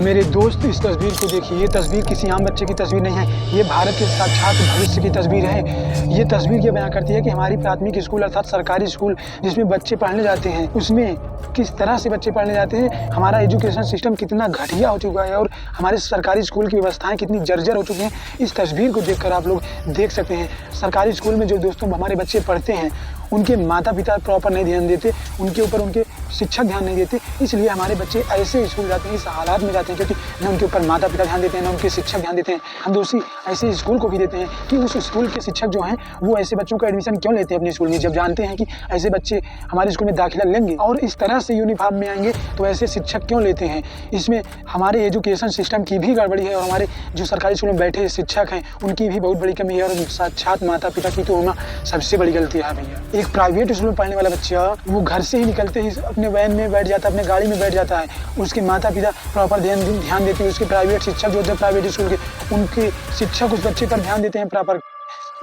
मेरे दोस्त, इस तस्वीर को देखिए। ये तस्वीर किसी आम बच्चे की तस्वीर नहीं है, ये भारत के साक्षात भविष्य की तस्वीर है। ये तस्वीर ये बयां करती है कि हमारी प्राथमिक स्कूल अर्थात सरकारी स्कूल जिसमें बच्चे पढ़ने जाते हैं, उसमें किस तरह से बच्चे पढ़ने जाते हैं, हमारा एजुकेशन सिस्टम कितना घटिया हो चुका है और हमारे सरकारी स्कूल की व्यवस्थाएं कितनी जर्जर हो चुकी हैं। इस तस्वीर को देखकर आप लोग देख सकते हैं। सरकारी स्कूल में जो दोस्तों हमारे बच्चे पढ़ते हैं, उनके माता पिता प्रॉपर नहीं ध्यान देते, उनके ऊपर उनके शिक्षक ध्यान नहीं देते, इसलिए हमारे बच्चे ऐसे स्कूल जाते हैं, इस हालात में जाते हैं, क्योंकि न उनके ऊपर माता पिता ध्यान देते हैं, न उनके शिक्षक ध्यान देते हैं। हम दोषी ऐसे स्कूल को भी देते हैं कि उस स्कूल के शिक्षक जो हैं वो ऐसे बच्चों का एडमिशन क्यों लेते हैं अपने स्कूल में, जब जानते हैं कि ऐसे बच्चे हमारे स्कूल में दाखिला लेंगे और इस तरह से यूनिफॉर्म में आएंगे, तो ऐसे शिक्षक क्यों लेते हैं। इसमें हमारे एजुकेशन सिस्टम की भी गड़बड़ी है और हमारे जो सरकारी स्कूल में बैठे शिक्षक हैं उनकी भी बहुत बड़ी कमी है और साक्षात माता पिता की तो होना सबसे बड़ी गलती है भैया। एक प्राइवेट स्कूल में पढ़ने वाला बच्चा वो घर से ही निकलते ही अपने वैन में बैठ जाता है, अपने गाड़ी में बैठ जाता है, उसके माता पिता प्रॉपर ध्यान देते हैं, उसके प्राइवेट शिक्षक जो होते हैं प्राइवेट स्कूल के, उनके शिक्षक उस बच्चे पर ध्यान देते हैं प्रॉपर।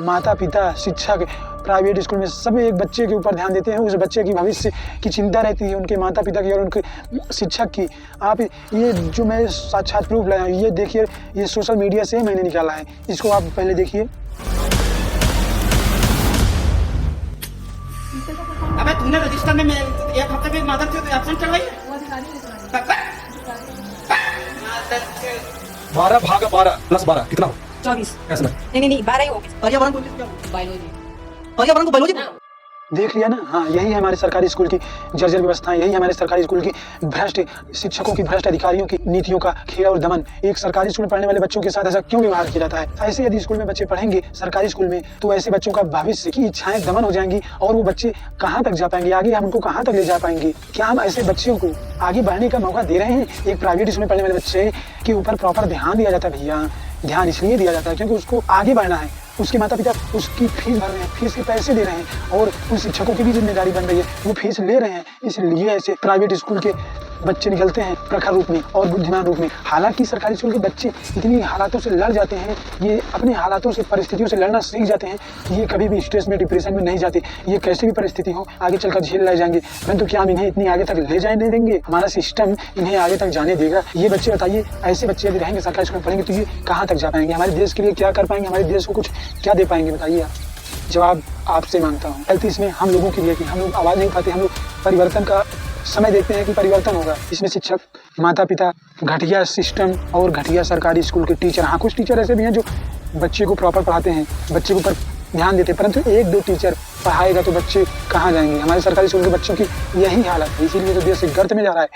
माता पिता शिक्षक प्राइवेट स्कूल में सब एक बच्चे के ऊपर ध्यान देते हैं, उस बच्चे की भविष्य की चिंता रहती है उनके माता पिता की और उनके शिक्षक की। आप ये जो मैं साक्षात प्रूफ लाया हूँ, ये देखिए, ये सोशल मीडिया से मैंने निकाला है, इसको आप पहले देखिए। अबे तूने रजिस्टर में एक हफ्ते में मदर से एब्सेंट करवाई है? 12 भागा 12 प्लस 12 कितना हो? 24। कैसे में? नहीं 12 ही होगी। पर्यावरण को बायोलॉजी देख लिया ना। हाँ, यही है हमारे सरकारी स्कूल की जर्जर व्यवस्थाएं, यही हमारे सरकारी स्कूल की भ्रष्ट शिक्षकों की, भ्रष्ट अधिकारियों की नीतियों का खेल और दमन। एक सरकारी स्कूल में पढ़ने वाले बच्चों के साथ ऐसा क्यों व्यवहार किया जाता है? ऐसे यदि स्कूल में बच्चे पढ़ेंगे सरकारी स्कूल में तो ऐसे बच्चों का भविष्य की इच्छाएं दमन हो जाएंगी और वो बच्चे कहाँ तक जा पाएंगे, आगे हम उनको कहाँ तक ले जा पाएंगे? क्या हम ऐसे बच्चों को आगे बढ़ने का मौका दे रहे हैं? एक प्राइवेट स्कूल में पढ़ने वाले बच्चे के ऊपर प्रॉपर ध्यान दिया जाता है भैया। ध्यान इसलिए दिया जाता है क्योंकि उसको आगे बढ़ना है, उसके माता पिता उसकी फीस भर रहे हैं, फीस के पैसे दे रहे हैं और उन शिक्षकों की भी जिम्मेदारी बन रही है, वो फीस ले रहे हैं। इसलिए ऐसे प्राइवेट स्कूल के बच्चे निकलते हैं प्रखर रूप में और बुद्धिमान रूप में। हालांकि सरकारी स्कूल के बच्चे इतनी हालातों से लड़ जाते हैं, ये अपने हालातों से, परिस्थितियों से लड़ना सीख जाते हैं, ये कभी भी स्ट्रेस में, डिप्रेशन में नहीं जाते। ये कैसी भी परिस्थिति हो आगे चलकर झेल ले जाएंगे, परंतु क्या हम इन्हें इतनी आगे तक ले जाने देंगे? हमारा सिस्टम इन्हें आगे तक जाने देगा? ये बच्चे बताइए, ऐसे बच्चे यदि रहेंगे सरकारी स्कूल में पढ़ेंगे तो ये कहाँ तक जा पाएंगे? हमारे देश के लिए क्या कर पाएंगे? हमारे देश को कुछ क्या दे पाएंगे? बताइए आप। जवाब आपसे मांगता हूँ। गलती इसमें हम लोगों की भी है कि हम लोग आवाज़ नहीं उठाते, हम लोग परिवर्तन का समय देखते हैं कि परिवर्तन होगा। इसमें शिक्षक, माता पिता, घटिया सिस्टम और घटिया सरकारी स्कूल के टीचर। हाँ, कुछ टीचर ऐसे भी हैं जो बच्चे को प्रॉपर पढ़ाते हैं, बच्चे के ऊपर ध्यान देते हैं, परंतु एक दो टीचर पढ़ाएगा तो बच्चे कहाँ जाएंगे? हमारे सरकारी स्कूल के बच्चों की यही हालत है, इसीलिए तो देश गर्त में जा रहा है।